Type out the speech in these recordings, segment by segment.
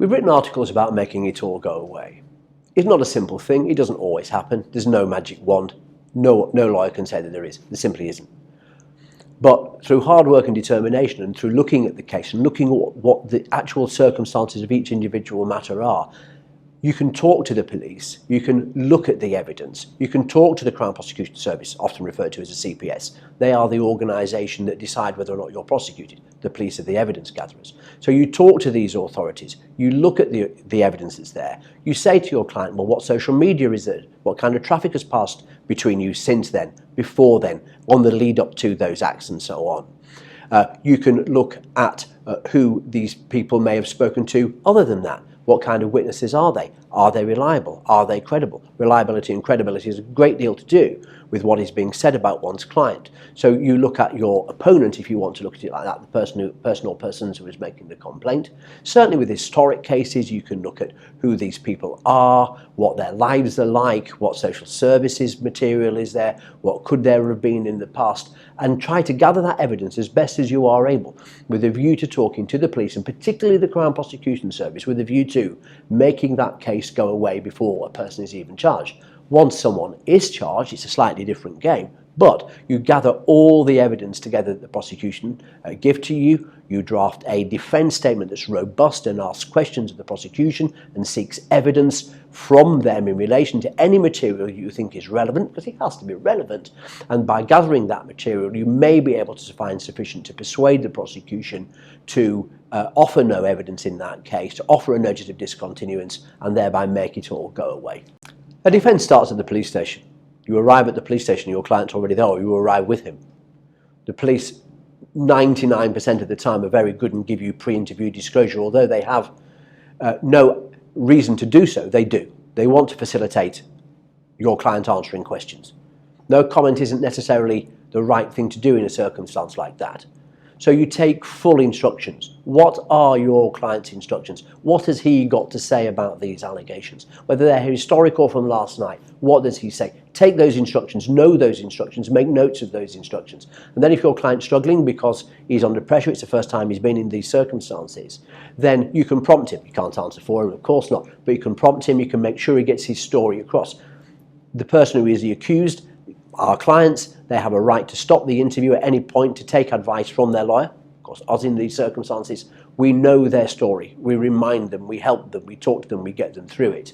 We've written articles about making it all go away. It's not a simple thing. It doesn't always happen. There's no magic wand. No lawyer can say that there is. There simply isn't. But through hard work and determination, and through looking at the case and looking at what the actual circumstances of each individual matter are, you can talk to the police, you can look at the evidence, you can talk to the Crown Prosecution Service, often referred to as a CPS. They are the organisation that decide whether or not you're prosecuted. The police are the evidence gatherers. So you talk to these authorities, you look at the evidence that's there, you say to your client, well, what social media is there? What kind of traffic has passed between you since then, before then, on the lead up to those acts and so on. You can look at who these people may have spoken to other than that. What kind of witnesses are they? Are they reliable? Are they credible? Reliability and credibility has a great deal to do with what is being said about one's client. So you look at your opponent, if you want to look at it like that, the person or persons who is making the complaint. Certainly with historic cases, you can look at who these people are, what their lives are like, what social services material is there, what could there have been in the past, and try to gather that evidence as best as you are able, with a view to talking to the police, and particularly the Crown Prosecution Service, with a view to making that case go away before a person is even charged. Once someone is charged, it's a slightly different game, but you gather all the evidence together that the prosecution give to you. You draft a defence statement that's robust and asks questions of the prosecution and seeks evidence from them in relation to any material you think is relevant, because it has to be relevant. And by gathering that material, you may be able to find sufficient to persuade the prosecution to offer no evidence in that case, to offer a notice of discontinuance, and thereby make it all go away. A defence starts at the police station. You arrive at the police station, your client's already there, or you arrive with him. The police, 99% of the time, are very good and give you pre-interview disclosure, although they have no reason to do so. They do. They want to facilitate your client answering questions. No comment isn't necessarily the right thing to do in a circumstance like that. So you take full instructions. What are your client's instructions? What has he got to say about these allegations? Whether they're historic or from last night, what does he say? Take those instructions, know those instructions, make notes of those instructions. And then if your client's struggling because he's under pressure, it's the first time he's been in these circumstances, then you can prompt him. You can't answer for him, of course not, but you can prompt him, you can make sure he gets his story across. The person who is the accused, our clients, they have a right to stop the interview at any point to take advice from their lawyer. Of course, as in these circumstances, we know their story. We remind them, we help them, we talk to them, we get them through it.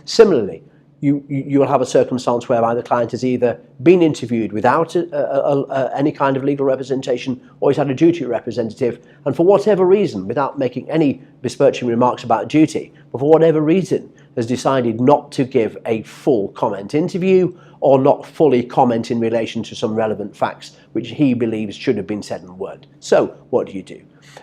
Similarly, you will have a circumstance whereby the client has either been interviewed without any kind of legal representation, or he's had a duty representative, and for whatever reason, without making any besmirching remarks about duty, but for whatever reason, has decided not to give a full comment interview or not fully comment in relation to some relevant facts which he believes should have been said and weren't. So what do?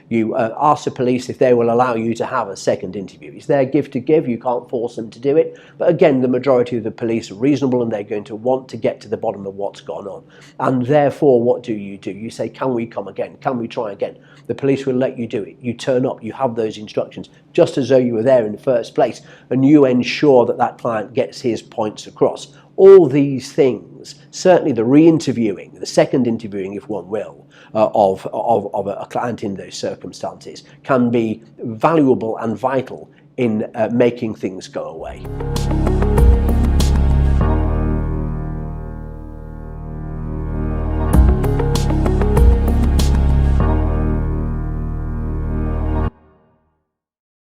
You ask the police if they will allow you to have a second interview. It's their gift to give, you can't force them to do it. But again, the majority of the police are reasonable and they're going to want to get to the bottom of what's gone on. And therefore, what do? You say, can we come again? Can we try again? The police will let you do it. You turn up, you have those instructions, just as though you were there in the first place, and you ensure that that client gets his points across. All these things, certainly the re-interviewing, the second interviewing, if one will, of a client in those circumstances, can be valuable and vital in making things go away.